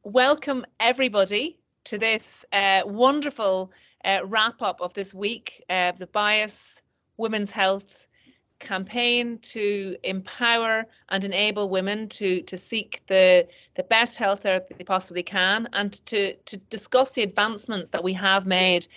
Welcome everybody to this wonderful wrap-up of this week, the Bias Women's Health campaign to empower and enable women to seek the best health care they possibly can, and to discuss the advancements that we have made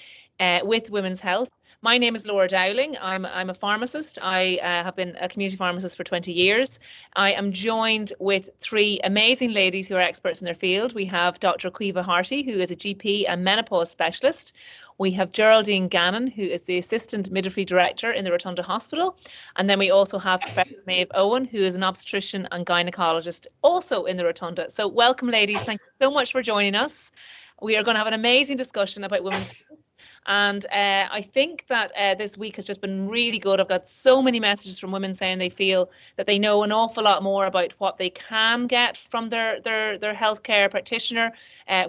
with women's health. My name is Laura Dowling. I'm a pharmacist. I have been a community pharmacist for 20 years. I am joined with three amazing ladies who are experts in their field. We have Dr. Caoimhe Hartley, who is a GP and menopause specialist. We have Geraldine Gannon, who is the Assistant Midwifery Director in the Rotunda Hospital. And then we also have Professor Maeve Eogan, who is an obstetrician and gynaecologist, also in the Rotunda. So welcome, ladies. Thank you so much for joining us. We are going to have an amazing discussion about women's health. And I think that this week has just been really good. I've got so many messages from women saying they feel that they know an awful lot more about what they can get from their healthcare practitioner,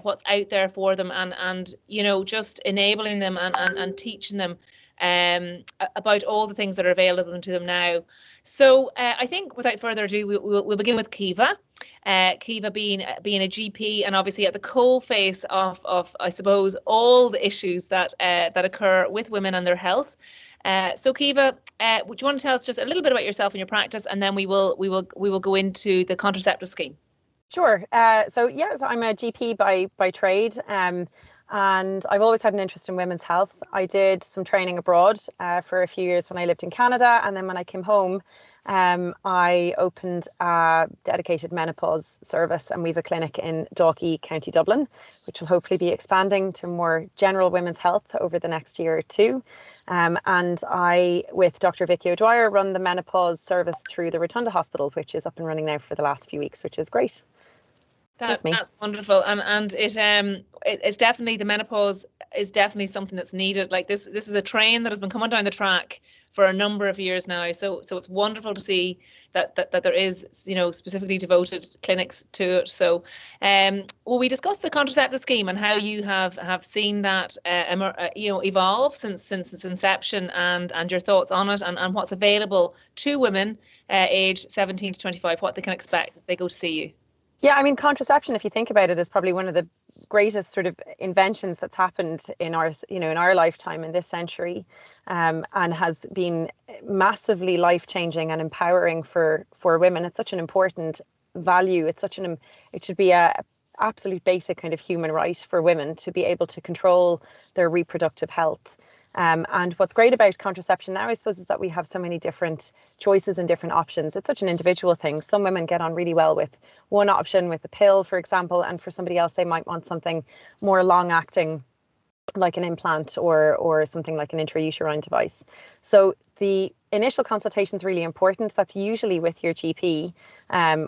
what's out there for them, and you know, just enabling them and teaching them about all the things that are available to them now. So I think without further ado, we'll begin with Caoimhe. Caoimhe being a GP and obviously at the coalface of I suppose all the issues that occur with women and their health. So Caoimhe, would you want to tell us just a little bit about yourself and your practice, and then we will go into the contraceptive scheme? Sure. So yes, I'm a GP by trade. And I've always had an interest in women's health. I did some training abroad for a few years when I lived in Canada, and then when I came home, I opened a dedicated menopause service, and we have a clinic in Dalkey, County Dublin, which will hopefully be expanding to more general women's health over the next year or two. And I, with Dr. Vicky O'Dwyer, run the menopause service through the Rotunda Hospital, which is up and running now for the last few weeks, which is great. That's wonderful, and it's definitely, the menopause is definitely something that's needed. Like this is a train that has been coming down the track for a number of years now. So it's wonderful to see that there is, you know, specifically devoted clinics to it. So well, we discussed the contraceptive scheme and how you have seen that you know, evolve since its inception, and your thoughts on it, and what's available to women aged 17 to 25, what they can expect if they go to see you. Yeah, I mean, contraception, if you think about it, is probably one of the greatest sort of inventions that's happened in our, you know, in our lifetime in this century, and has been massively life-changing and empowering for women. It's such an important value. It's such it should be a absolute basic kind of human right for women to be able to control their reproductive health. And what's great about contraception now, I suppose, is that we have so many different choices and different options. It's such an individual thing. Some women get on really well with one option, with a pill, for example, and for somebody else, they might want something more long-acting, like an implant or something like an intrauterine device. So the initial consultation is really important. That's usually with your GP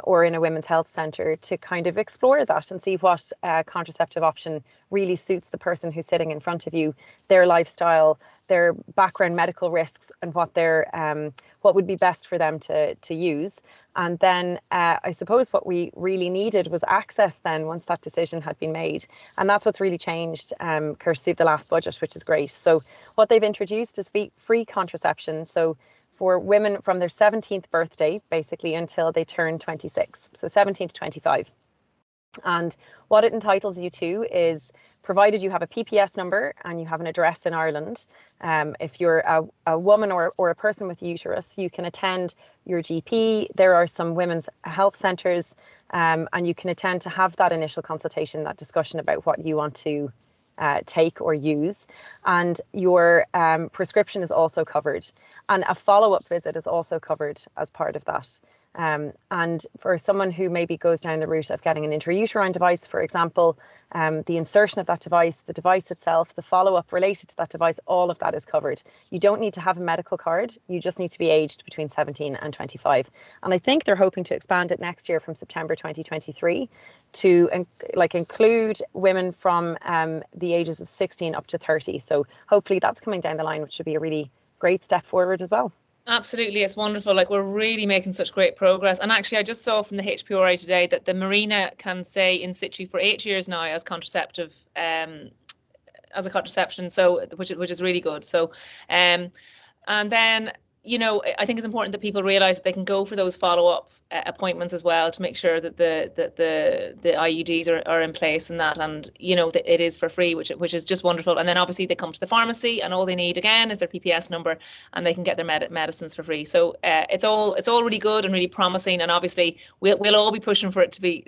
or in a women's health centre, to kind of explore that and see what contraceptive option really suits the person who's sitting in front of you, their lifestyle, their background medical risks, and what would be best for them to use. And then I suppose what we really needed was access then, once that decision had been made. And that's what's really changed courtesy of the last budget, which is great. So what they've introduced is free contraception. So for women from their 17th birthday, basically, until they turn 26, so 17 to 25. And what it entitles you to is, provided you have a PPS number and you have an address in Ireland, if you're a woman or a person with uterus, you can attend your GP. There are some women's health centres, and you can attend to have that initial consultation, that discussion about what you want to take or use, and your prescription is also covered, and a follow-up visit is also covered as part of that. And for someone who maybe goes down the route of getting an intrauterine device, for example, the insertion of that device, the device itself, the follow-up related to that device, all of that is covered. You don't need to have a medical card. You just need to be aged between 17 and 25. And I think they're hoping to expand it next year from September 2023 to include women from the ages of 16 up to 30. So hopefully that's coming down the line, which should be a really great step forward as well. Absolutely, it's wonderful. Like, we're really making such great progress. And actually, I just saw from the HPRI today that the Marina can stay in situ for 8 years now as contraceptive, as a contraception. So, which is really good. So, and then, you know, I think it's important that people realise that they can go for those follow-up appointments as well to make sure that the IUDs are in place and that, and you know that it is for free, which is just wonderful. And then obviously they come to the pharmacy, and all they need again is their PPS number, and they can get their medicines for free. So it's all really good and really promising. And obviously we'll all be pushing for it to be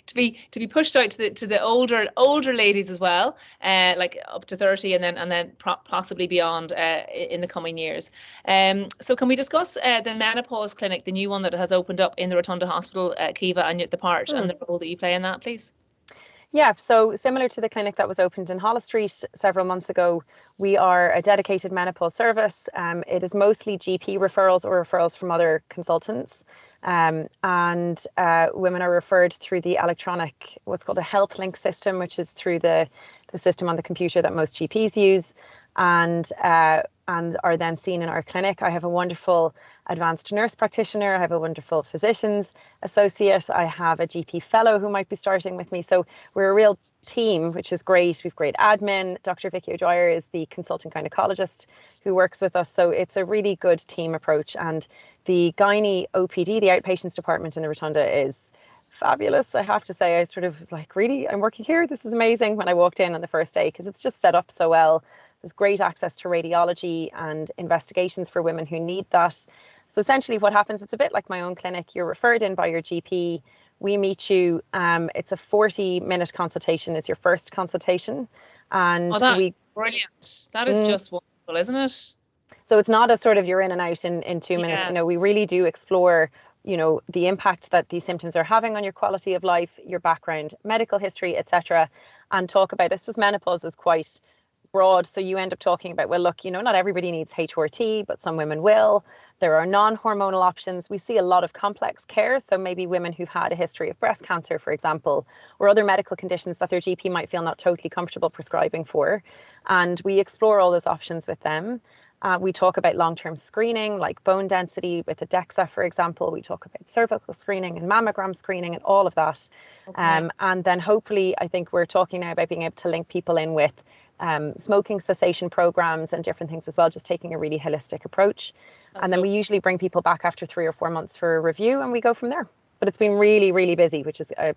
to be pushed out to the older ladies as well, like up to 30, and then possibly beyond in the coming years. So can we discuss the menopause clinic, the new one that has opened up in the Rotunda Hospital, Caoimhe, and the part and the role that you play in that, please? Yeah, so similar to the clinic that was opened in Holles Street several months ago, we are a dedicated menopause service. It is mostly GP referrals or referrals from other consultants. And women are referred through the electronic, what's called a health link system, which is through the system on the computer that most GPs use, and are then seen in our clinic. I have a wonderful advanced nurse practitioner. I have a wonderful physician's associate. I have a GP fellow who might be starting with me. So we're a real team, which is great. We've great admin. Dr. Vicky O'Dwyer is the consultant gynecologist who works with us. So it's a really good team approach. And the gynae OPD, the outpatients department in the Rotunda, is fabulous. I have to say, I sort of was like, really, I'm working here? This is amazing when I walked in on the first day, because it's just set up so well. There's great access to radiology and investigations for women who need that. So essentially what happens, it's a bit like my own clinic. You're referred in by your GP. We meet you. It's a 40-minute consultation is your first consultation. And brilliant. That is just wonderful, isn't it? So it's not a sort of you're in and out in 2 minutes. You know, we really do explore, you know, the impact that these symptoms are having on your quality of life, your background, medical history, etc., and talk about, I suppose menopause is quite broad. So you end up talking about, well, look, you know, not everybody needs HRT, but some women will. There are non-hormonal options. We see a lot of complex care. So maybe women who've had a history of breast cancer, for example, or other medical conditions that their GP might feel not totally comfortable prescribing for. And we explore all those options with them. We talk about long-term screening, like bone density with a DEXA, for example. We talk about cervical screening and mammogram screening and all of that. Okay. And then hopefully, I think we're talking now about being able to link people in with smoking cessation programs and different things as well, just taking a really holistic approach. That's and then we usually bring people back after 3 or 4 months for a review, and we go from there. But it's been really, really busy, which is a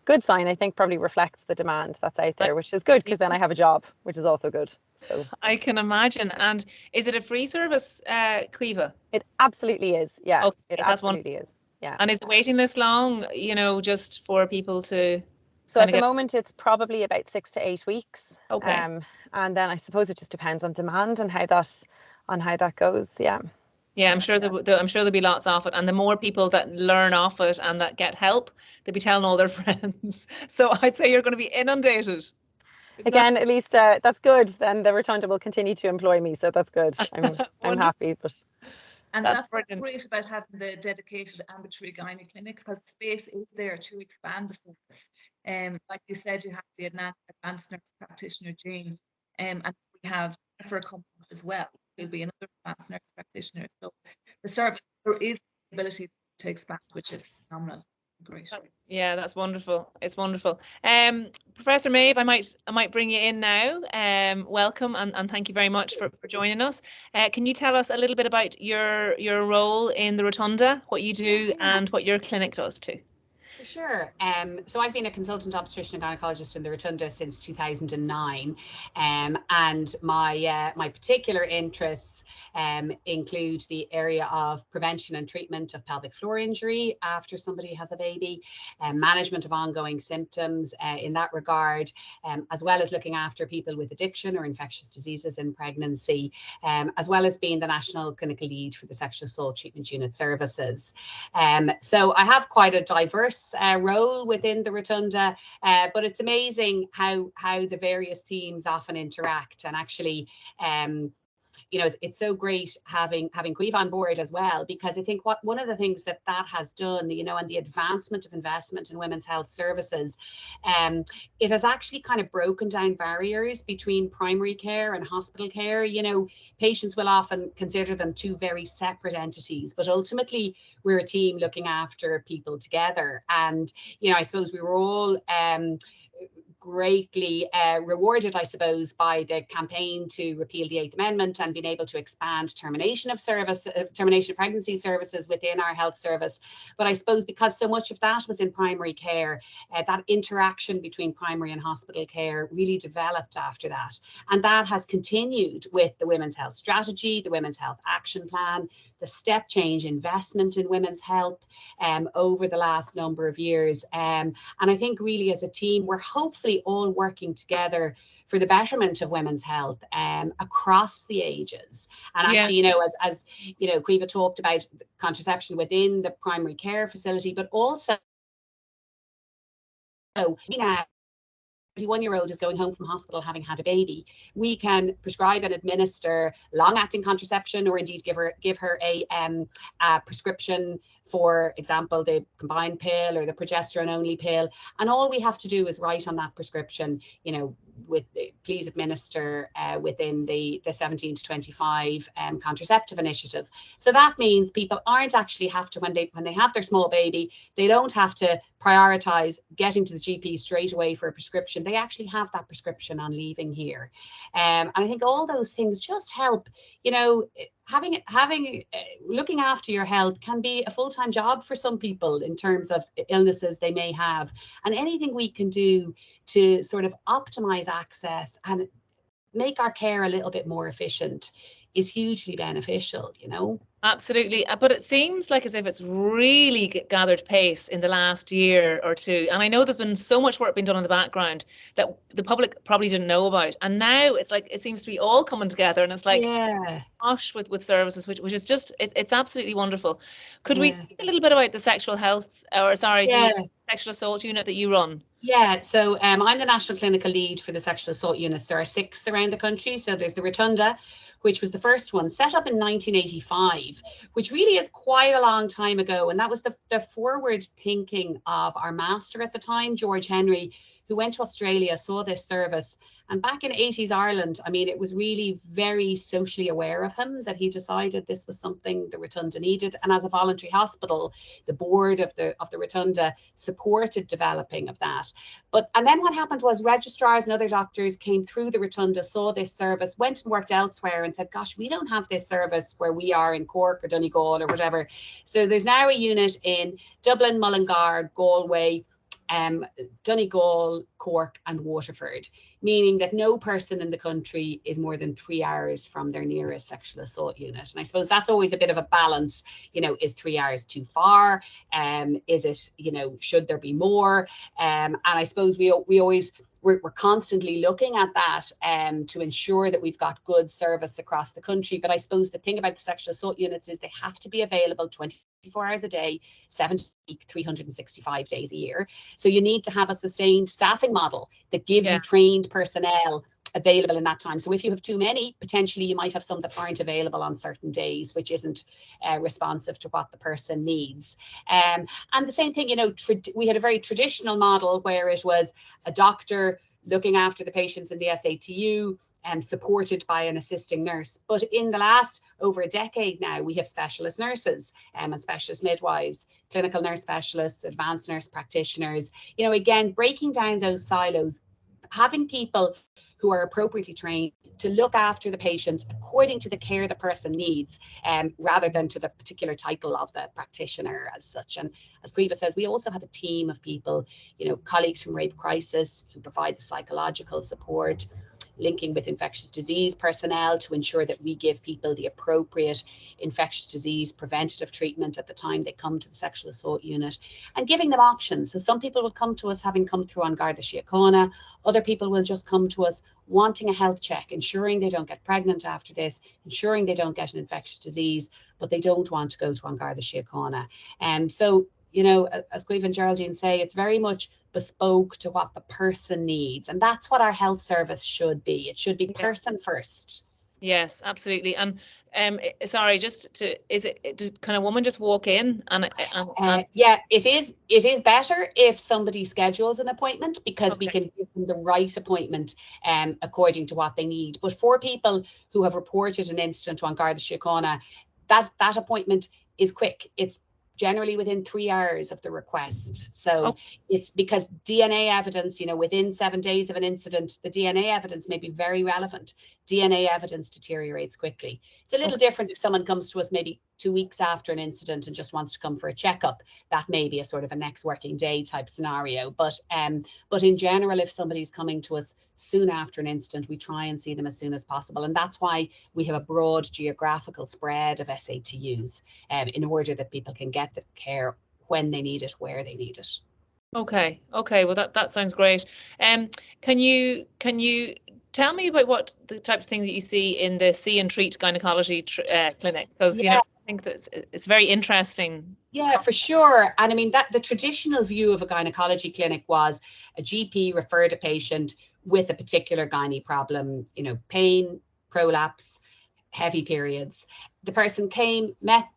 good sign. I think probably reflects the demand that's out there, which is good, because then I have a job, which is also good. So I can imagine. And is it a free service, Caoimhe? It absolutely is. Yeah, okay, it absolutely is. Yeah. And is the waiting list long, you know, just for people to... So at the moment, it's probably about 6 to 8 weeks. Okay. And then I suppose it just depends on demand and how that goes. Yeah. Yeah, I'm sure there'll be lots of it, and the more people that learn off it and that get help, they'll be telling all their friends. So I'd say you're going to be inundated. Again, at least that's good. Then the Rotunda will continue to employ me, so that's good. I'm happy, but. And that's what's great about having the dedicated ambulatory gynae clinic, because space is there to expand the service. Like you said, you have the advanced nurse practitioner, Jane, and we have for a company as well. There'll be another advanced nurse practitioner. So the service, there is the ability to expand, which is phenomenal. Great. Yeah, that's wonderful. It's wonderful. Professor Maeve, I might bring you in now. Welcome and thank you very much for joining us. Can you tell us a little bit about your role in the Rotunda, what you do and what your clinic does too? For sure. So I've been a consultant obstetrician and gynecologist in the Rotunda since 2009, and my particular interests include the area of prevention and treatment of pelvic floor injury after somebody has a baby, management of ongoing symptoms in that regard, as well as looking after people with addiction or infectious diseases in pregnancy, as well as being the national clinical lead for the sexual assault treatment unit services. So I have quite a diverse role within the Rotunda, but it's amazing how the various teams often interact, and actually you know, it's so great having Caoimhe on board as well, because I think one of the things that has done, you know, and the advancement of investment in women's health services, it has actually kind of broken down barriers between primary care and hospital care. You know, patients will often consider them two very separate entities, but ultimately we're a team looking after people together. And, you know, I suppose we were all greatly rewarded, I suppose, by the campaign to repeal the 8th Amendment and being able to expand termination of pregnancy services within our health service. But I suppose because so much of that was in primary care, that interaction between primary and hospital care really developed after that. And that has continued with the Women's Health Strategy, the Women's Health Action Plan, the step change investment in women's health over the last number of years. And I think really as a team, we're hopefully all working together for the betterment of women's health across the ages. And actually, you know, as you know, Caoimhe talked about contraception within the primary care facility, but also, you know, 21-year-old is going home from hospital having had a baby, we can prescribe and administer long-acting contraception, or indeed give her a prescription, for example, the combined pill or the progesterone-only pill. And all we have to do is write on that prescription, you know, with please administer within the 17 to 25 contraceptive initiative. So that means people aren't actually have to, when they have their small baby, they don't have to prioritize getting to the GP straight away for a prescription. They actually have that prescription on leaving here. And I think all those things just help, you know, looking after your health can be a full-time job for some people in terms of illnesses they may have, and anything we can do to sort of optimize access and make our care a little bit more efficient is hugely beneficial, you know. Absolutely. But it seems like as if it's really gathered pace in the last year or two. And I know there's been so much work being done in the background that the public probably didn't know about. And now it's like, it seems to be all coming together, and it's like, gosh, with services, which is just, it's absolutely wonderful. Could we speak a little bit about the sexual health, or sorry, the sexual assault unit that you run? Yeah, so I'm the national clinical lead for the sexual assault units. There are 6 around the country. So there's the Rotunda, which was the first one, set up in 1985, which really is quite a long time ago. And that was the forward thinking of our master at the time, George Henry, who went to Australia, saw this service. And back in 80s Ireland, I mean, it was really very socially aware of him that he decided this was something the Rotunda needed. And as a voluntary hospital, the board of the Rotunda supported developing of that. And then what happened was registrars and other doctors came through the Rotunda, saw this service, went and worked elsewhere and said, gosh, we don't have this service where we are in Cork or Donegal or whatever. So there's now a unit in Dublin, Mullingar, Galway, Donegal, Cork and Waterford, meaning that no person in the country is more than 3 hours from their nearest sexual assault unit. And I suppose that's always a bit of a balance, you know, is 3 hours too far? Is it, you know, should there be more? And I suppose we're constantly looking at that to ensure that we've got good service across the country. But I suppose the thing about the sexual assault units is they have to be available 24 hours a day, 7 days a week, 365 days a year. So you need to have a sustained staffing model that gives you trained personnel available in that time. So if you have too many, potentially you might have some that aren't available on certain days, which isn't responsive to what the person needs. And the same thing, you know, we had a very traditional model where it was a doctor looking after the patients in the SATU and supported by an assisting nurse. But in the last over a decade now, we have specialist nurses and specialist midwives, clinical nurse specialists, advanced nurse practitioners, you know, again, breaking down those silos, having people who are appropriately trained to look after the patients according to the care the person needs, rather than to the particular title of the practitioner as such. And as Caoimhe says, we also have a team of people, you know, colleagues from Rape Crisis who provide the psychological support, linking with infectious disease personnel to ensure that we give people the appropriate infectious disease preventative treatment at the time they come to the sexual assault unit, and giving them options. So some people will come to us having come through An Garda Síochána, other people will just come to us wanting a health check, ensuring they don't get pregnant after this, ensuring they don't get an infectious disease, but they don't want to go to An Garda Síochána. So, you know, as Caoimhe and Geraldine say, it's very much bespoke to what the person needs. And that's what our health service should be. It should be person first. Yes, absolutely. And sorry, does kind of woman just walk in and yeah, it is better if somebody schedules an appointment, because we can give them the right appointment according to what they need. But for people who have reported an incident to An Garda Síochána, that appointment is quick. It's generally within 3 hours of the request. So it's because DNA evidence, you know, within 7 days of an incident, the DNA evidence may be very relevant. DNA evidence deteriorates quickly. It's a little different if someone comes to us maybe 2 weeks after an incident and just wants to come for a checkup. That may be a sort of a next working day type scenario. But in general, if somebody's coming to us soon after an incident, we try and see them as soon as possible. And that's why we have a broad geographical spread of SATUs in order that people can get the care when they need it, where they need it. Okay. Well, that sounds great. Can you tell me about what the types of things that you see in the See and Treat Gynaecology clinic? Because you know, I think that it's very interesting. Yeah, for sure. And I mean, that the traditional view of a gynecology clinic was a GP referred a patient with a particular gynae problem, you know, pain, prolapse, heavy periods. The person came, met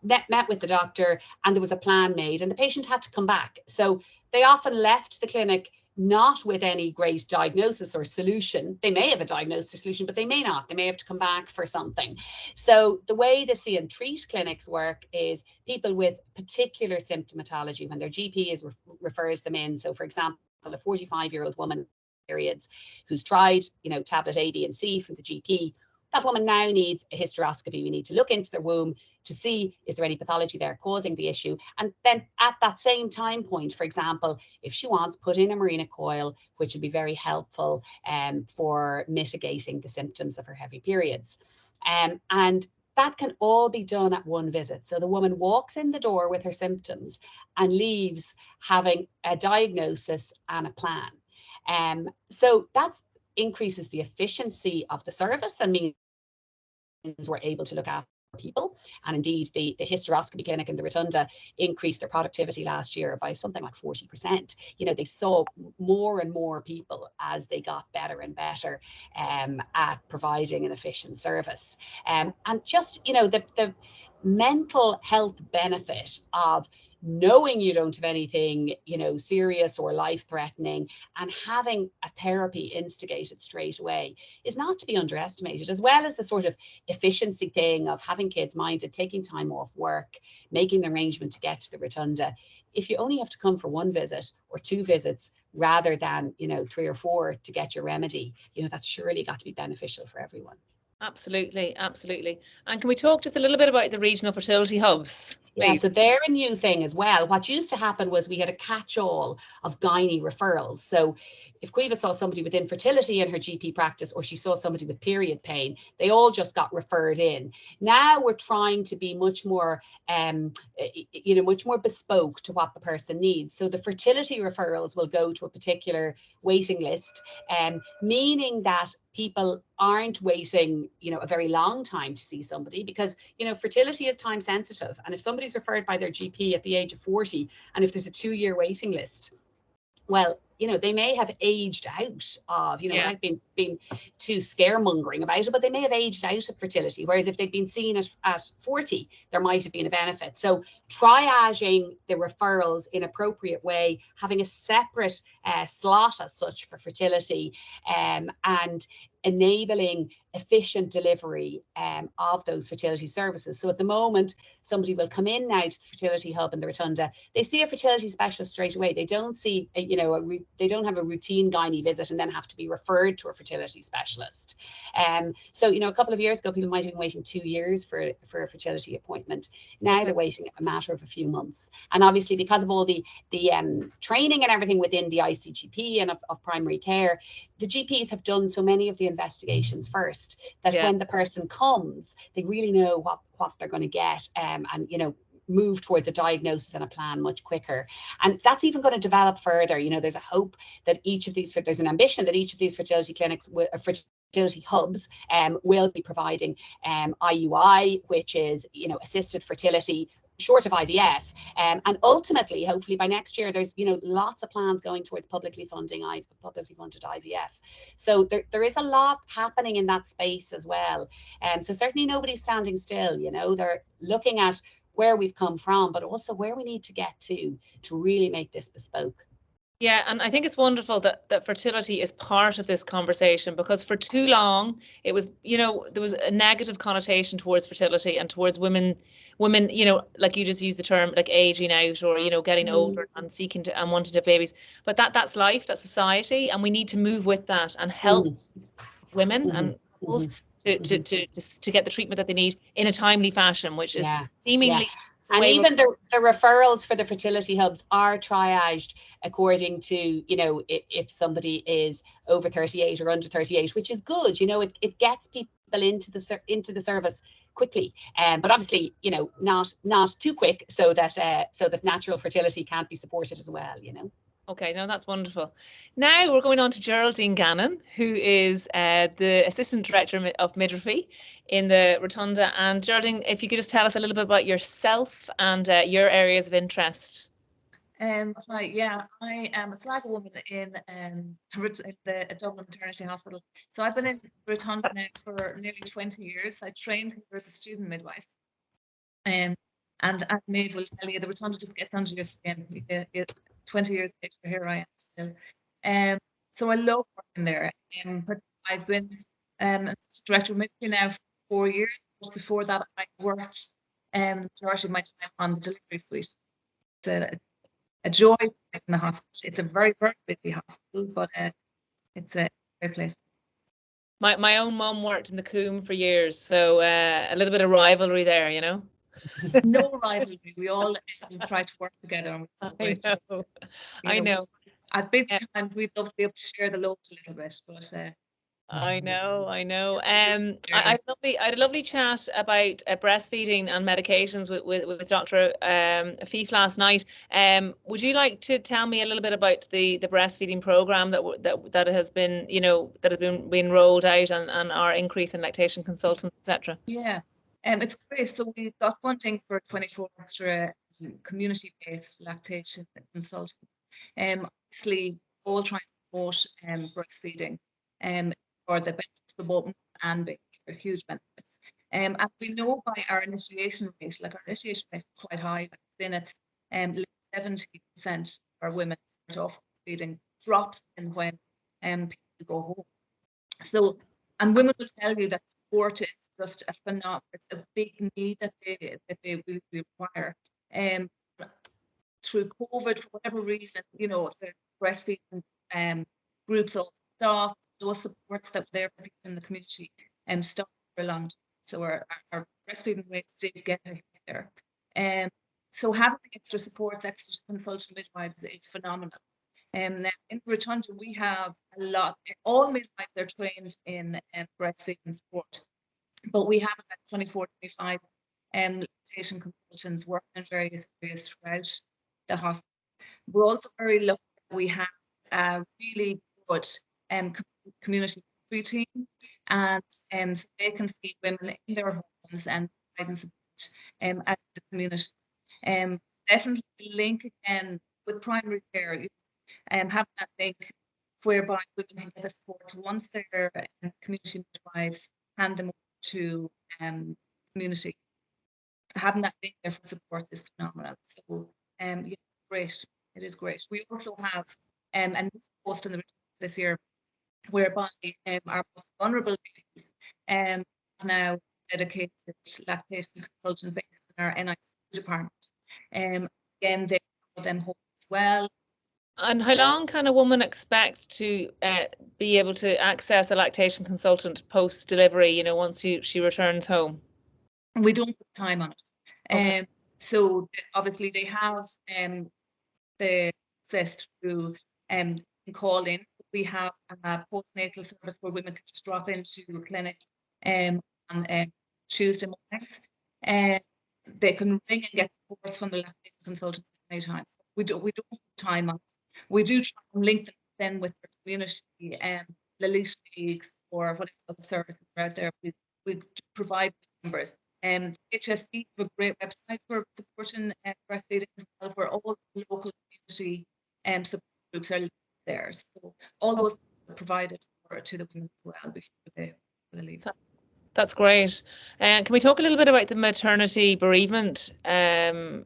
with the doctor, and there was a plan made, and the patient had to come back. So they often left the clinic not with any great diagnosis or solution. They may have a diagnosis or solution, but they may not. They may have to come back for something. So the way the See and Treat clinics work is people with particular symptomatology, when their GP refers them in. So for example, a 45-year-old woman periods who's tried, you know, tablet A, B, and C from the GP. That woman now needs a hysteroscopy. We need to look into their womb to see, is there any pathology there causing the issue? And then at that same time point, for example, if she wants, put in a Mirena coil, which would be very helpful for mitigating the symptoms of her heavy periods. And that can all be done at one visit. So the woman walks in the door with her symptoms and leaves having a diagnosis and a plan. So that's increases the efficiency of the service and means we're able to look after people. And indeed, the hysteroscopy clinic in the Rotunda increased their productivity last year by something like 40%. You know, they saw more and more people as they got better and better at providing an efficient service. And just, you know, the mental health benefit of knowing you don't have anything, you know, serious or life-threatening, and having a therapy instigated straight away is not to be underestimated, as well as the sort of efficiency thing of having kids minded, taking time off work, making the arrangement to get to the Rotunda. If you only have to come for 1 visit or 2 visits rather than, you know, 3 or 4 to get your remedy, you know, that's surely got to be beneficial for everyone. Absolutely. And can we talk just a little bit about the regional fertility hubs? Yeah, so they're a new thing as well. What used to happen was we had a catch-all of gynae referrals. So if Caoimhe saw somebody with infertility in her GP practice, or she saw somebody with period pain, they all just got referred in. Now we're trying to be much more, you know, much more bespoke to what the person needs. So the fertility referrals will go to a particular waiting list, meaning that people aren't waiting, you know, a very long time to see somebody, because, you know, fertility is time sensitive. And if somebody's referred by their GP at the age of 40, and if there's a 2-year waiting list, well, you know, they may have aged out of, you know, without being too scaremongering about it, but they may have aged out of fertility. Whereas if they'd been seen at 40, there might have been a benefit. So triaging the referrals in appropriate way, having a separate slot as such for fertility, and enabling efficient delivery of those fertility services. So at the moment, somebody will come in now to the fertility hub in the Rotunda. They see a fertility specialist straight away. They don't see, you know, they don't have a routine gynae visit and then have to be referred to a fertility specialist. So, you know, a couple of years ago, people might have been waiting 2 years for a fertility appointment. Now they're waiting a matter of a few months. And obviously, because of all the training and everything within the ICGP and of primary care, the GPs have done so many of the investigations first that when the person comes, they really know what they're going to get, and, you know, move towards a diagnosis and a plan much quicker. And that's even going to develop further. You know, there's a hope that there's an ambition that each of these fertility clinics, fertility hubs, will be providing IUI, which is, you know, assisted fertility short of IVF, and ultimately, hopefully by next year, there's, you know, lots of plans going towards publicly funded IVF. So there is a lot happening in that space as well. So certainly nobody's standing still. You know, they're looking at where we've come from, but also where we need to get to really make this bespoke. Yeah, and I think it's wonderful that fertility is part of this conversation, because for too long it was, there was a negative connotation towards fertility and towards women, like you just used the term, like aging out, or getting older and seeking to and wanting to have babies. But that's life, that's society, and we need to move with that and help women and couples to get the treatment that they need in a timely fashion, which is seemingly. And even the referrals for the fertility hubs are triaged according to, if somebody is over 38 or under 38, which is good. It gets people into the service quickly, but obviously, not too quick, so that natural fertility can't be supported as well. Okay, no, that's wonderful. Now we're going on to Geraldine Gannon, who is the Assistant Director of Midwifery in the Rotunda. And Geraldine, if you could just tell us a little bit about yourself and your areas of interest. Right, yeah, I am a Sligo woman in the Dublin Maternity Hospital. So I've been in Rotunda now for nearly 20 years. I trained here as a student midwife. And as Maeve will tell you, the Rotunda just gets under your skin. 20 years later, here I am still. So I love working there. But I've been director of midwifery now for 4 years. But before that, I worked the majority of my time on the delivery suite. It's a joy in the hospital. It's a very, very busy hospital, but it's a great place. My own mum worked in the Caoimhe for years, so a little bit of rivalry there, No rivalry. We all try to work together. I know. At busy times, we'd love to be able to share the load a little bit, but I know. I had a lovely chat about breastfeeding and medications with Dr. Fife last night. Would you like to tell me a little bit about the breastfeeding program that has been being rolled out, and our increase in lactation consultants, etc.? Yeah. It's great. So we've got funding for 24 extra community-based lactation consultants. Obviously, all trying to promote breastfeeding for the benefits of both and baby. They're huge benefits. And we know by our initiation rate, our initiation rate is quite high. Then it's 70% of our women start off breastfeeding, drops in when people go home. So, and women will tell you that support is just a phenomenal. It's a big need that they require. Through COVID, for whatever reason, the breastfeeding groups all stopped. Those supports that were there for people in the community stopped for a long time. So our breastfeeding rates did get there. So having extra supports, extra consultant midwives is phenomenal. Now in Rotunda, we have a lot. All midwives are trained in breastfeeding support, but we have about 24 to 25 lactation consultants working in various areas throughout the hospital. We're also very lucky that we have a really good community team, and so they can see women in their homes and provide support at the community. Definitely link again with primary care. Having that link whereby women can get the support once they're community midwives, hand them over to community. Having that link there for support is phenomenal. So yeah, great. It is great. We also have a new post in the this year whereby our most vulnerable babies have now dedicated lactation consultant based in our NICU department. Again, they have them home as well. And how long can a woman expect to be able to access a lactation consultant post-delivery, once she returns home? We don't put time on it. Okay. So obviously they have the access through call in. We have a postnatal service where women can just drop into a clinic on Tuesday mornings. They can ring and get support from the lactation consultants at any time. So we don't put time on it. We do try and link them then with their community, the leash leagues or whatever other services are out there. We provide members. HSC have a great website for supporting breastfeeding, where all the local community support groups are there. So all those are provided to the women as well before they leave. That's great. Can we talk a little bit about the maternity bereavement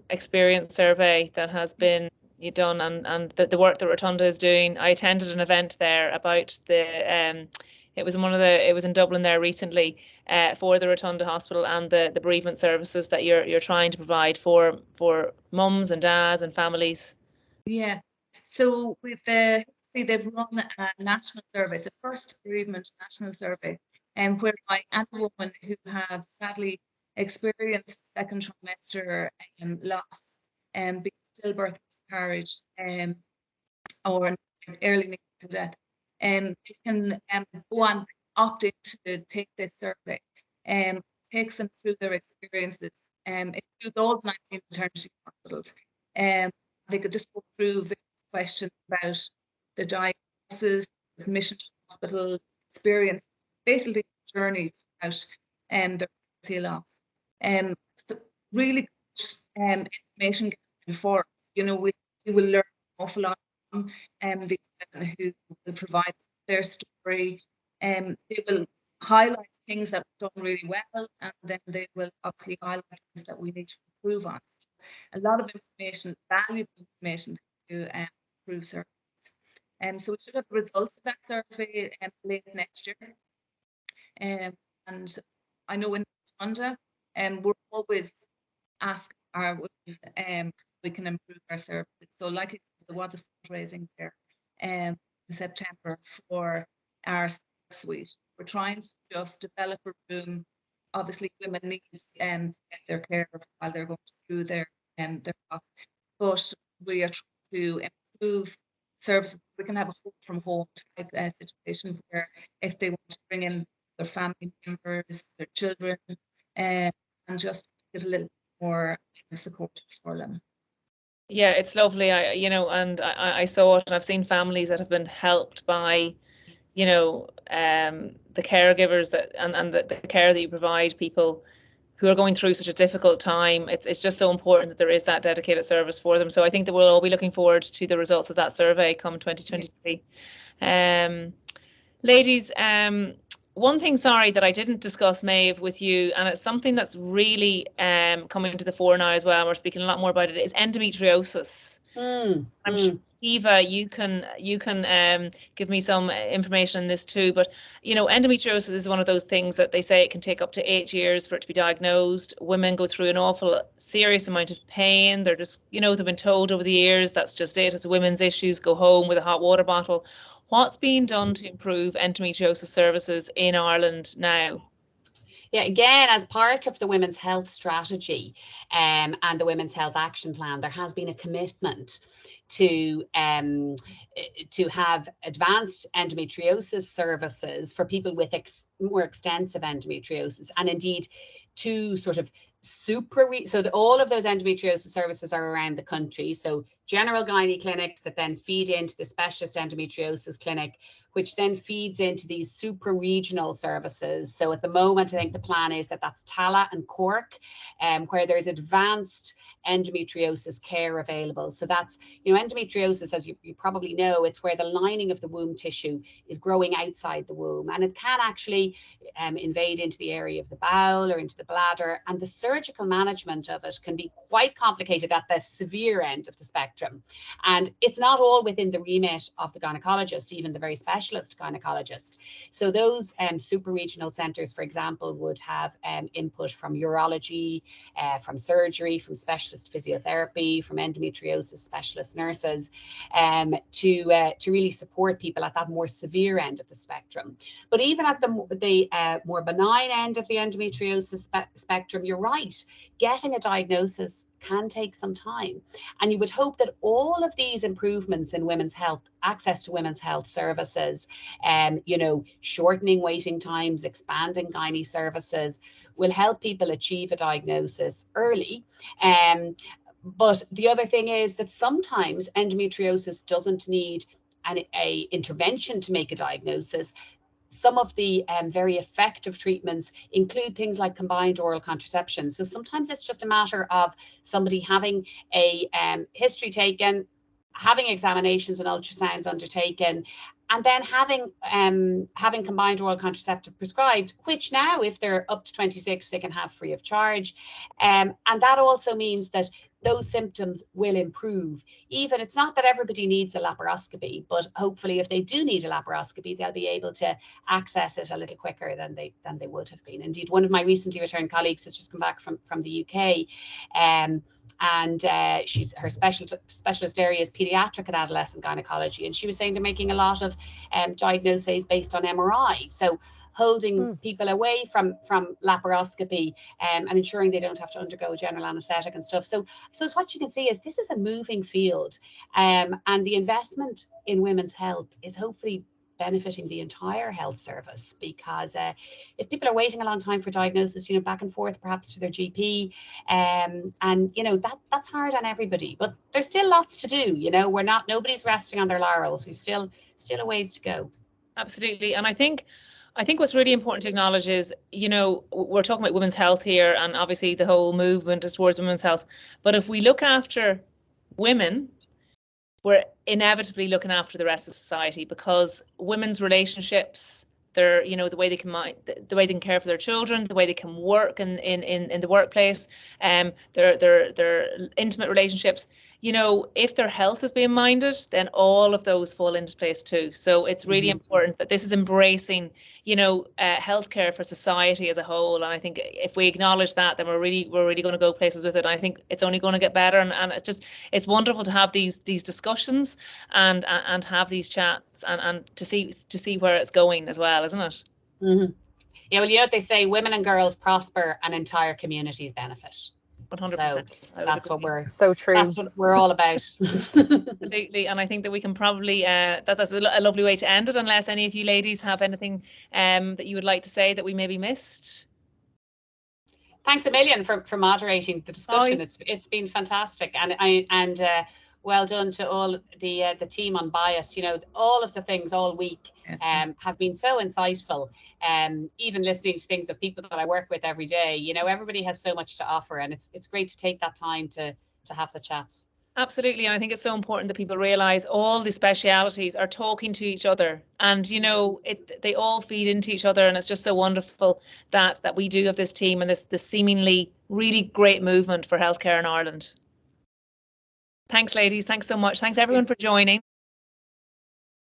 experience survey that has been you've done and the work that Rotunda is doing. I attended an event there about the it was in Dublin there recently for the Rotunda Hospital and the bereavement services that you're trying to provide for mums and dads and families. Yeah. So with they've run a national survey. It's a first bereavement national survey, and whereby any woman who has sadly experienced second trimester loss, be stillbirth, miscarriage, or an early neonatal death, it can go on opt in to take this survey. Takes them through their experiences. It includes all 19 maternity hospitals. They could just go through the questions about the diagnosis, admission to hospital, experience, basically the journey throughout their pregnancy loss. It's a really good information for us. You know, we will learn an awful lot from these women who will provide their story. They will highlight things that we've done really well, and then they will obviously highlight things that we need to improve on. So a lot of information, valuable information to improve services. So we should have the results of that survey late next year. And I know in Rotunda, we're always asking our women we can improve our services. So like I said, there was a fundraising there in September for our suite. We're trying to just develop a room. Obviously, women need to get their care while they're going through their cost, but we are trying to improve services. We can have a home from home type situation where if they want to bring in their family members, their children, and just get a little more support for them. Yeah, it's lovely. I saw it, and I've seen families that have been helped by, the caregivers and the care that you provide people who are going through such a difficult time. It's just so important that there is that dedicated service for them. So I think that we'll all be looking forward to the results of that survey come 2023. Ladies, one thing, sorry, that I didn't discuss, Maeve, with you, and it's something that's really coming to the fore now as well. We're speaking a lot more about it, is endometriosis. I'm sure, Eva, you can give me some information on this too. But endometriosis is one of those things that they say it can take up to 8 years for it to be diagnosed. Women go through an awful serious amount of pain. They're just, they've been told over the years that's just it. It's women's issues. Go home with a hot water bottle. What's being done to improve endometriosis services in Ireland now? Yeah, again, as part of the Women's Health Strategy and the Women's Health Action Plan, there has been a commitment to have advanced endometriosis services for people with more extensive endometriosis, and indeed to sort of all of those endometriosis services are around the country. So general gynae clinics that then feed into the specialist endometriosis clinic, which then feeds into these super regional services. So at the moment, I think the plan is that that's Tala and Cork, where there's advanced endometriosis care available. So that's, endometriosis, as you probably know, it's where the lining of the womb tissue is growing outside the womb, and it can actually invade into the area of the bowel or into the bladder, and the surgical management of it can be quite complicated at the severe end of the spectrum. And it's not all within the remit of the gynecologist, even the very specialist gynecologist. So those super regional centres, for example, would have input from urology, from surgery, from specialist physiotherapy, from endometriosis specialist nurses, to really support people at that more severe end of the spectrum. But even at the more benign end of the endometriosis spectrum, you're right, getting a diagnosis can take some time. And you would hope that all of these improvements in women's health, access to women's health services, shortening waiting times, expanding gynae services, will help people achieve a diagnosis early. But the other thing is that sometimes endometriosis doesn't need an intervention to make a diagnosis. Some of the very effective treatments include things like combined oral contraception. So sometimes it's just a matter of somebody having a history taken, having examinations and ultrasounds undertaken, and then having combined oral contraceptive prescribed, which now, if they're up to 26, they can have free of charge. And that also means that those symptoms will improve. Even, it's not that everybody needs a laparoscopy, but hopefully if they do need a laparoscopy, they'll be able to access it a little quicker than they would have been. Indeed, one of my recently returned colleagues has just come back from the UK, and she's, her specialist area is pediatric and adolescent gynecology, and she was saying they're making a lot of diagnoses based on MRI. So holding people away from laparoscopy and ensuring they don't have to undergo general anaesthetic and stuff. So what you can see is this is a moving field, and the investment in women's health is hopefully benefiting the entire health service, because if people are waiting a long time for diagnosis, back and forth perhaps to their GP, and that's hard on everybody, but there's still lots to do. Nobody's resting on their laurels. We've still a ways to go. Absolutely. And I think what's really important to acknowledge is, we're talking about women's health here, and obviously the whole movement is towards women's health. But if we look after women, we're inevitably looking after the rest of society, because women's relationships, their, the way they can care for their children, the way they can work in the workplace, their intimate relationships, if their health is being minded, then all of those fall into place too. So it's really important that this is embracing, healthcare for society as a whole. And I think if we acknowledge that, then we're really going to go places with it. And I think it's only going to get better. And it's wonderful to have these discussions and have these chats and to see where it's going as well, isn't it? Mm-hmm. Yeah, well, they say women and girls prosper and entire communities benefit. 100%. So that's what we're so true. That's what we're all about. Absolutely, and I think that we can probably that's a lovely way to end it. Unless any of you ladies have anything that you would like to say that we maybe missed. Thanks a million for moderating the discussion. It's been fantastic, and well done to all the team on Bias. All of the things all week have been so insightful. Even listening to things of people that I work with every day, everybody has so much to offer, and it's great to take that time to have the chats. Absolutely, and I think it's so important that people realise all the specialities are talking to each other, and they all feed into each other, and it's just so wonderful that we do have this team and this seemingly really great movement for healthcare in Ireland. Thanks, ladies. Thanks so much. Thanks everyone for joining.